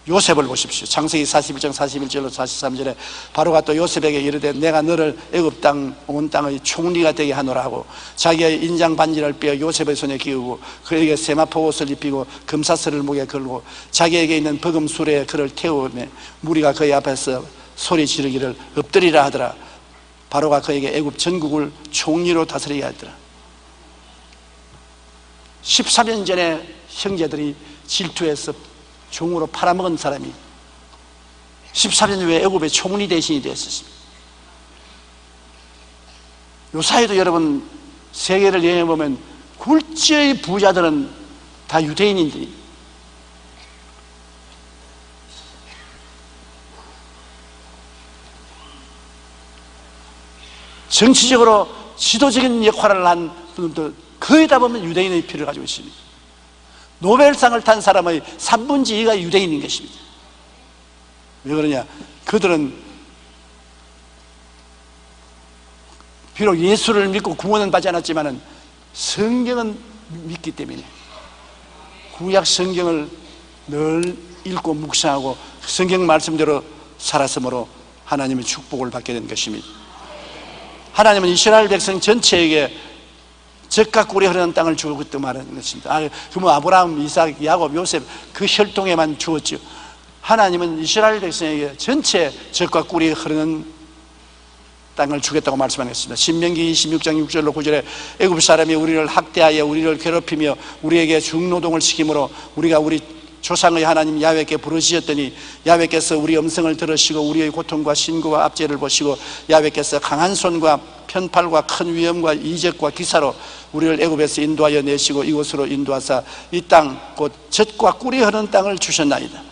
요셉을 보십시오. 창세기 41장 41절로 43절에 바로가 또 요셉에게 이르되 내가 너를 애굽 땅 온 땅의 총리가 되게 하노라 하고 자기의 인장 반지를 빼어 요셉의 손에 끼우고 그에게 세마포 옷을 입히고 금사슬을 목에 걸고 자기에게 있는 버금 수레에 그를 태우매 무리가 그의 앞에서 소리 지르기를 엎드리라 하더라. 바로가 그에게 애굽 전국을 총리로 다스리게 하더라. 13년 전에 형제들이 질투해서 종으로 팔아먹은 사람이 13년 후에 애굽의 총리 대신이 되었습니다. 요 사이도 여러분 세계를 여행해보면 굴지의 부자들은 다 유대인인들이 정치적으로 지도적인 역할을 한 분들도 거의 다 보면 유대인의 피를 가지고 있습니다. 노벨상을 탄 사람의 3분의 2가 유대인인 것입니다. 왜 그러냐? 그들은 비록 예수를 믿고 구원은 받지 않았지만 성경은 믿기 때문에 구약 성경을 늘 읽고 묵상하고 성경 말씀대로 살았으므로 하나님의 축복을 받게 된 것입니다. 하나님은 이스라엘 백성 전체에게 젖과 꿀이 흐르는 땅을 주었다고 말하는 것입니다. 그러면 아브라함, 이삭, 야곱, 요셉 그 혈통에만 주었죠. 하나님은 이스라엘 백성에게 전체 젖과 꿀이 흐르는 땅을 주겠다고 말씀하는 것입니다. 신명기 26장 6절로 9절에 애굽 사람이 우리를 학대하여 우리를 괴롭히며 우리에게 중노동을 시키므로 우리가 우리 조상의 하나님 야훼께 부르짖었더니 야훼께서 우리 음성을 들으시고 우리의 고통과 신고와 압제를 보시고 야훼께서 강한 손과 편팔과 큰 위엄과 이적과 기사로 우리를 애굽에서 인도하여 내시고 이곳으로 인도하사 이 땅 곧 젖과 꿀이 흐르는 땅을 주셨나이다.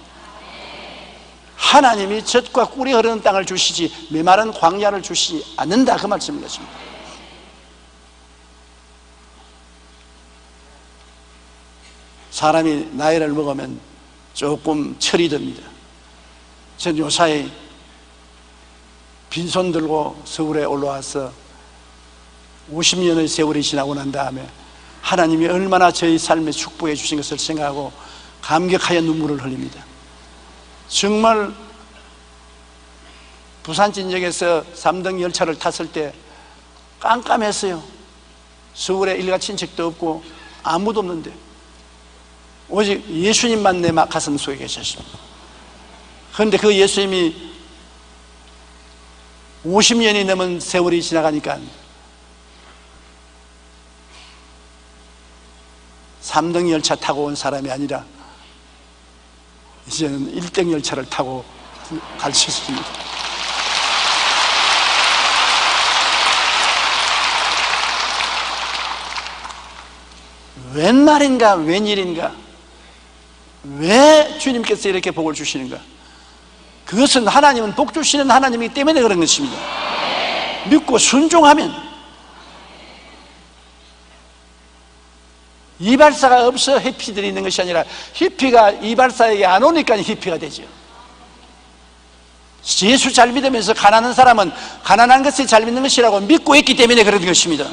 하나님이 젖과 꿀이 흐르는 땅을 주시지 메마른 광야를 주시지 않는다, 그 말씀인 것입니다. 사람이 나이를 먹으면 조금 철이 듭니다. 전 요사이 빈손 들고 서울에 올라와서 50년의 세월이 지나고 난 다음에 하나님이 얼마나 저희 삶에 축복해 주신 것을 생각하고 감격하여 눈물을 흘립니다. 정말 부산진역에서 3등 열차를 탔을 때 깜깜했어요. 서울에 일가 친척도 없고 아무도 없는데 오직 예수님만 내 가슴 속에 계셨습니다. 그런데 그 예수님이 50년이 넘은 세월이 지나가니까 3등 열차 타고 온 사람이 아니라 이제는 1등 열차를 타고 갈 수 있습니다. 웬 말인가, 웬일인가, 왜 주님께서 이렇게 복을 주시는가? 그것은 하나님은 복 주시는 하나님이기 때문에 그런 것입니다. 믿고 순종하면 이발사가 없어 히피들이 있는 것이 아니라 히피가 이발사에게 안 오니까 히피가 되죠. 예수 잘 믿으면서 가난한 사람은 가난한 것을 잘 믿는 것이라고 믿고 있기 때문에 그런 것입니다.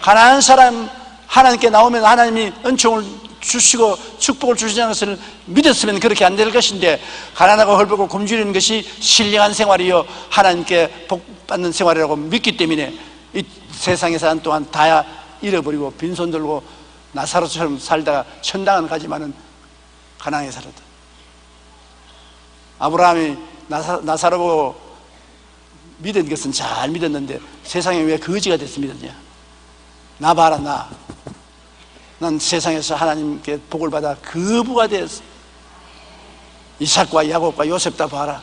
가난한 사람 하나님께 나오면 하나님이 은총을 주시고 축복을 주시는 것을 믿었으면 그렇게 안 될 것인데, 가난하고 헐벗고 굶주리는 것이 신령한 생활이요 하나님께 복 받는 생활이라고 믿기 때문에 이 세상에 사는 동안 다 잃어버리고 빈손 들고 나사로처럼 살다가 천당은 가지만은 가난하게 살았다. 아브라함이 나사로 보고 믿은 것은 잘 믿었는데 세상에 왜 거지가 돼서 믿었냐? 나 봐라, 난 세상에서 하나님께 복을 받아 거부가 되었어. 이삭과 야곱과 요셉 다 봐라.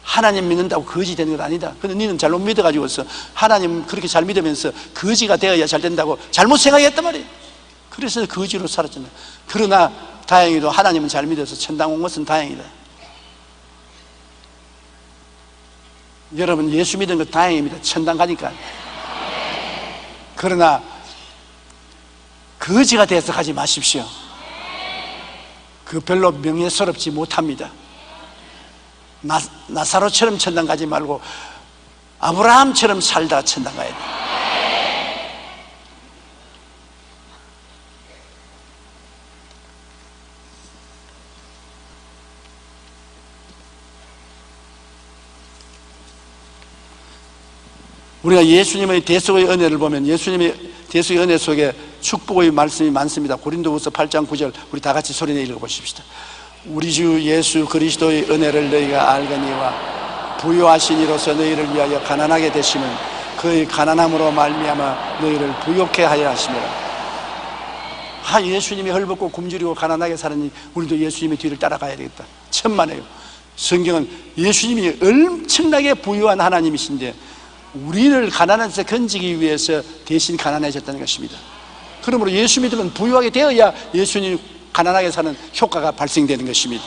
하나님 믿는다고 거지 되는 건 아니다. 근데 너는 잘못 믿어가지고서 하나님 그렇게 잘 믿으면서 거지가 되어야 잘 된다고 잘못 생각했단 말이에요. 그래서 거지로 살았잖아요. 그러나 다행히도 하나님은 잘 믿어서 천당 온 것은 다행이다. 여러분 예수 믿은 것 다행입니다. 천당 가니까. 그러나 거지가 돼서 가지 마십시오. 그 별로 명예스럽지 못합니다. 나사로처럼 천당 가지 말고 아브라함처럼 살다가 천당 가야 돼. 우리가 예수님의 대속의 은혜를 보면 예수님의 대속의 은혜 속에 축복의 말씀이 많습니다. 고린도후서 8장 9절 우리 다 같이 소리내 읽어보십시다. 우리 주 예수 그리스도의 은혜를 너희가 알거니와 부요하신 이로서 너희를 위하여 가난하게 되심은 그의 가난함으로 말미암아 너희를 부요케 하여 하심이라. 예수님이 헐벗고 굶주리고 가난하게 사느니 우리도 예수님의 뒤를 따라가야 되겠다. 천만에요. 성경은 예수님이 엄청나게 부유한 하나님이신데 우리를 가난에서 건지기 위해서 대신 가난해졌다는 것입니다. 그러므로 예수 믿으면 부유하게 되어야 예수님 가난하게 사는 효과가 발생되는 것입니다.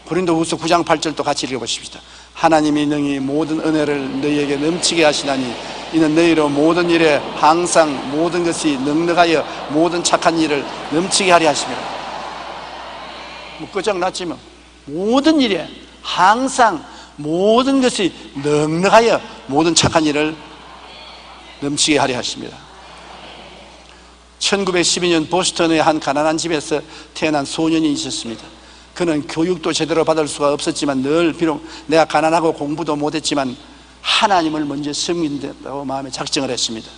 고린도후서 9장 8절도 같이 읽어보십시다. 하나님이 능히 모든 은혜를 너희에게 넘치게 하시나니 이는 너희로 모든 일에 항상 모든 것이 넉넉하여 모든 착한 일을 넘치게 하려 하시며, 끝장났지만 모든 일에 항상 모든 것이 넉넉하여 모든 착한 일을 넘치게 하려 하십니다. 1912년 보스턴의 한 가난한 집에서 태어난 소년이 있었습니다. 그는 교육도 제대로 받을 수가 없었지만 늘 비록 내가 가난하고 공부도 못했지만 하나님을 먼저 섬긴다고 마음에 작정을 했습니다.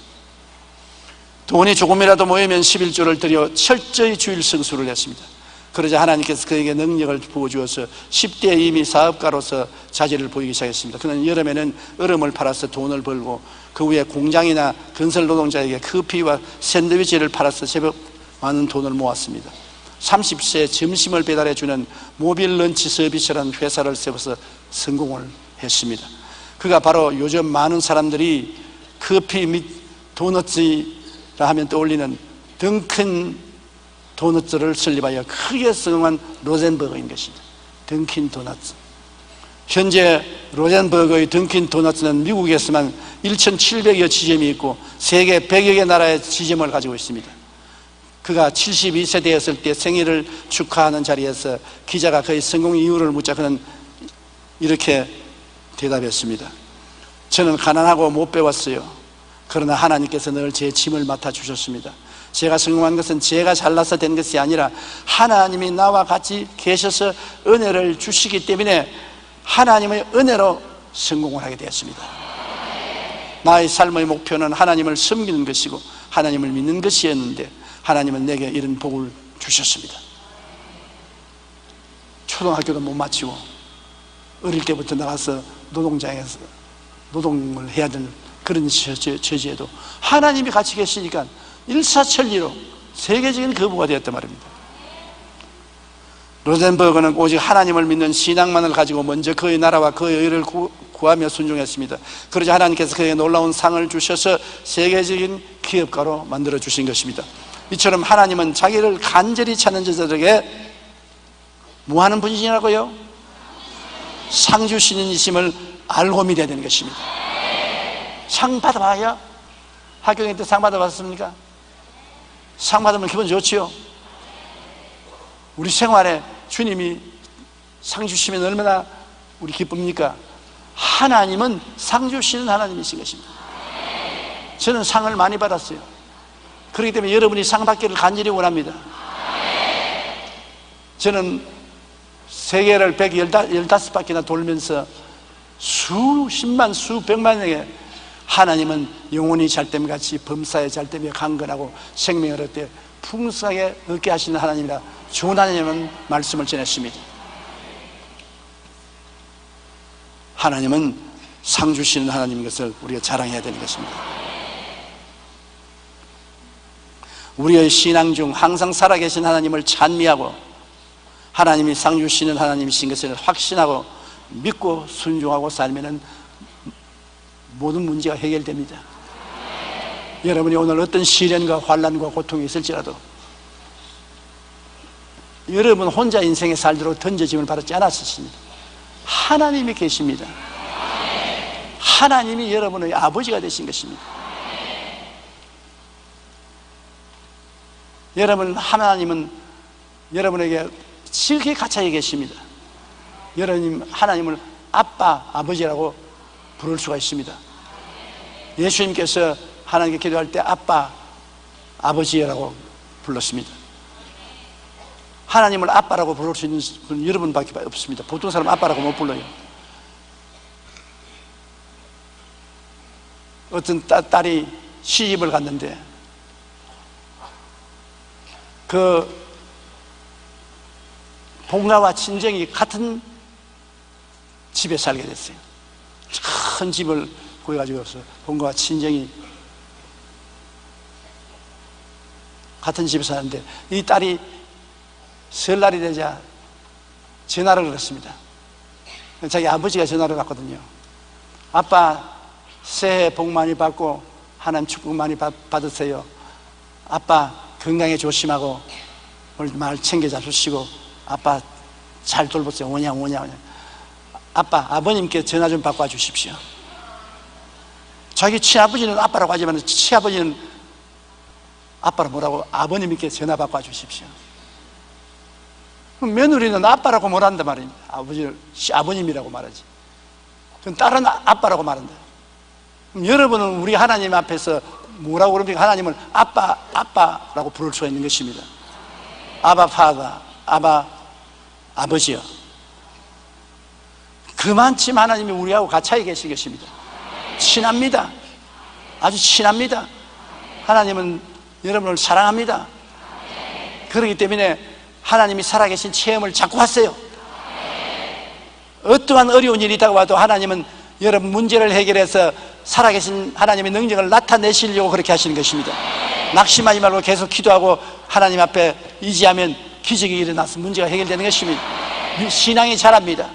돈이 조금이라도 모이면 11조를 들여 철저히 주일 성수를 했습니다. 그러자 하나님께서 그에게 능력을 부어주어서 10대에 이미 사업가로서 자질을 보이기 시작했습니다. 그는 여름에는 얼음을 팔아서 돈을 벌고 그 후에 공장이나 건설 노동자에게 커피와 샌드위치를 팔아서 제법 많은 돈을 모았습니다. 30세에 점심을 배달해주는 모빌 런치 서비스라는 회사를 세워서 성공을 했습니다. 그가 바로 요즘 많은 사람들이 커피 및 도넛이라 하면 떠올리는 덩큰 도넛을 설립하여 크게 성공한 로젠버거인 것입니다. 던킨 도넛. 현재 로젠버거의 던킨 도넛은 미국에서만 1,700여 지점이 있고 세계 100여 개 나라의 지점을 가지고 있습니다. 그가 72세 되었을 때 생일을 축하하는 자리에서 기자가 그의 성공 이유를 묻자 그는 이렇게 대답했습니다. 저는 가난하고 못 배웠어요. 그러나 하나님께서 늘 제 짐을 맡아주셨습니다. 제가 성공한 것은 제가 잘나서 된 것이 아니라 하나님이 나와 같이 계셔서 은혜를 주시기 때문에 하나님의 은혜로 성공을 하게 되었습니다. 나의 삶의 목표는 하나님을 섬기는 것이고 하나님을 믿는 것이었는데 하나님은 내게 이런 복을 주셨습니다. 초등학교도 못 마치고 어릴 때부터 나가서 노동장에서 노동을 해야 되는 그런 처지에도 하나님이 같이 계시니까 일사천리로 세계적인 거부가 되었단 말입니다. 로젠버거는 오직 하나님을 믿는 신앙만을 가지고 먼저 그의 나라와 그의 의를 구하며 순종했습니다. 그러자 하나님께서 그에게 놀라운 상을 주셔서 세계적인 기업가로 만들어 주신 것입니다. 이처럼 하나님은 자기를 간절히 찾는 자들에게 뭐 하는 분이시라고요? 상 주시는 이심을 알고 믿어야 되는 것입니다. 상 받아봐야? 학교 다닐 때 상 받아봤습니까? 상 받으면 기분 좋지요? 우리 생활에 주님이 상 주시면 얼마나 우리 기쁩니까? 하나님은 상 주시는 하나님이신 것입니다. 저는 상을 많이 받았어요. 그렇기 때문에 여러분이 상 받기를 간절히 원합니다. 저는 세계를 115바퀴나 돌면서 수십만 수백만에게 하나님은 영혼이 잘됨 같이 범사에 잘됨에 강건하고 생명을 얻되 풍성하게 얻게 하시는 하나님이라 좋은 하나님은 말씀을 전했습니다. 하나님은 상 주시는 하나님인 것을 우리가 자랑해야 되는 것입니다. 우리의 신앙 중 항상 살아계신 하나님을 찬미하고 하나님이 상 주시는 하나님이신 것을 확신하고 믿고 순종하고 살면은 모든 문제가 해결됩니다. 여러분이 오늘 어떤 시련과 환난과 고통이 있을지라도 여러분 혼자 인생에 살도록 던져짐을 받지 않았습니다. 하나님이 계십니다. 하나님이 여러분의 아버지가 되신 것입니다. 하나님은 여러분에게 지극히 가까이 계십니다. 여러분 하나님을 아빠, 아버지라고 부를 수가 있습니다. 예수님께서 하나님께 기도할 때 아빠, 아버지라고 불렀습니다. 하나님을 아빠라고 부를 수 있는 분은 여러분밖에 없습니다. 보통 사람은 아빠라고 못 불러요. 어떤 딸이 시집을 갔는데 그 본가와 친정이 같은 집에 살게 됐어요. 큰 집을 구해가지고서 본가와 친정이 같은 집에 사는데 이 딸이 설날이 되자 전화를 걸었습니다. 자기 아버지가 전화를 왔거든요. 아빠 새해 복 많이 받고 하나님 축복 많이 받으세요. 아빠 건강에 조심하고 오늘 말 챙겨 잡수시고 아빠 잘 돌보세요. 오냐. 아빠 아버님께 전화 좀 바꿔 주십시오. 자기 친아버지는 아빠라고 하지만 친아버지는 아빠라 뭐라고 아버님께 전화 바꿔 주십시오. 며느리는 아빠라고 말한단 말입니다. 아버님이라고 말하지. 그럼 딸은 아빠라고 말한다. 그럼 여러분은 우리 하나님 앞에서 뭐라고 그럽니까? 하나님을 아빠, 아빠라고 부를 수가 있는 것입니다. 아바 파다, 아버지요. 그만큼 하나님이 우리하고 가까이 계신 것입니다. 친합니다. 아주 친합니다. 하나님은 여러분을 사랑합니다. 그렇기 때문에 하나님이 살아계신 체험을 자꾸 하세요. 어떠한 어려운 일이 있다고 와도 하나님은 여러분 문제를 해결해서 살아계신 하나님의 능력을 나타내시려고 그렇게 하시는 것입니다. 낙심하지 말고 계속 기도하고 하나님 앞에 의지하면 기적이 일어나서 문제가 해결되는 것입니다. 신앙이 자랍니다.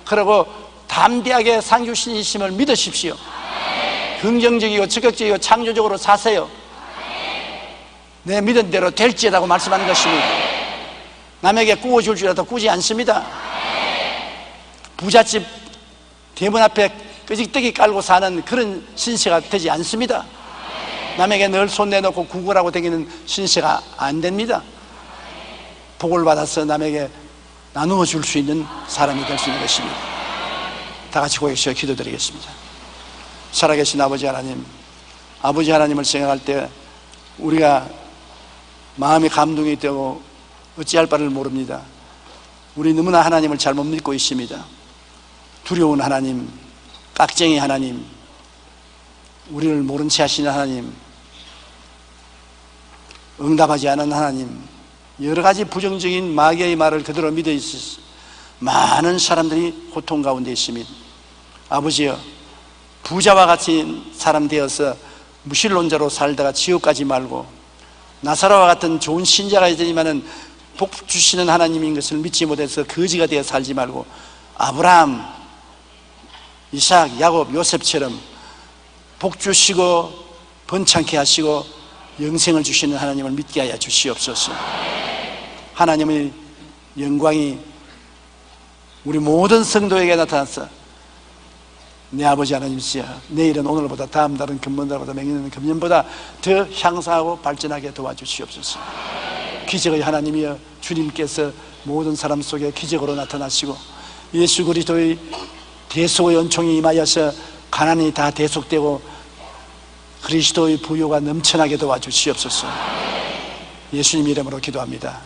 그리고 담대하게 상주신이심을 믿으십시오. 긍정적이고 적극적이고 창조적으로 사세요. 내 믿은 대로 될지라고 말씀하는 것입니다. 남에게 구워줄 줄 알아도 꾸지 않습니다. 부잣집 대문 앞에 끄직뜨기 깔고 사는 그런 신세가 되지 않습니다. 남에게 늘 손 내놓고 구걸하고 다니는 신세가 안 됩니다. 복을 받아서 남에게 나누어 줄 수 있는 사람이 될 수 있는 것입니다. 다 같이 고개 숙여 기도드리겠습니다. 살아계신 아버지 하나님, 아버지 하나님을 생각할 때 우리가 마음이 감동이 되고 어찌할 바를 모릅니다. 우리 너무나 하나님을 잘못 믿고 있습니다. 두려운 하나님, 깍쟁이 하나님, 우리를 모른 채 하시는 하나님, 응답하지 않은 하나님, 여러 가지 부정적인 마귀의 말을 그대로 믿어 있어서 많은 사람들이 고통 가운데 있습니다. 아버지여, 부자와 같은 사람 되어서 무신론자로 살다가 지옥 가지 말고, 나사로와 같은 좋은 신자가 되지만은 복 주시는 하나님인 것을 믿지 못해서 거지가 되어 살지 말고, 아브라함, 이삭, 야곱, 요셉처럼 복 주시고 번창케 하시고 영생을 주시는 하나님을 믿게 하여 주시옵소서. 하나님의 영광이 우리 모든 성도에게 나타나서 내 아버지 하나님이시여, 내일은 오늘보다, 다음 달은 금년보다,明年은 금년보다 더 향상하고 발전하게 도와주시옵소서. 기적의 하나님이여, 주님께서 모든 사람 속에 기적으로 나타나시고 예수 그리스도의 대속의 은총이 임하여서 가난이 다 대속되고 그리스도의 부요가 넘쳐나게 도와주시옵소서. 예수님 이름으로 기도합니다.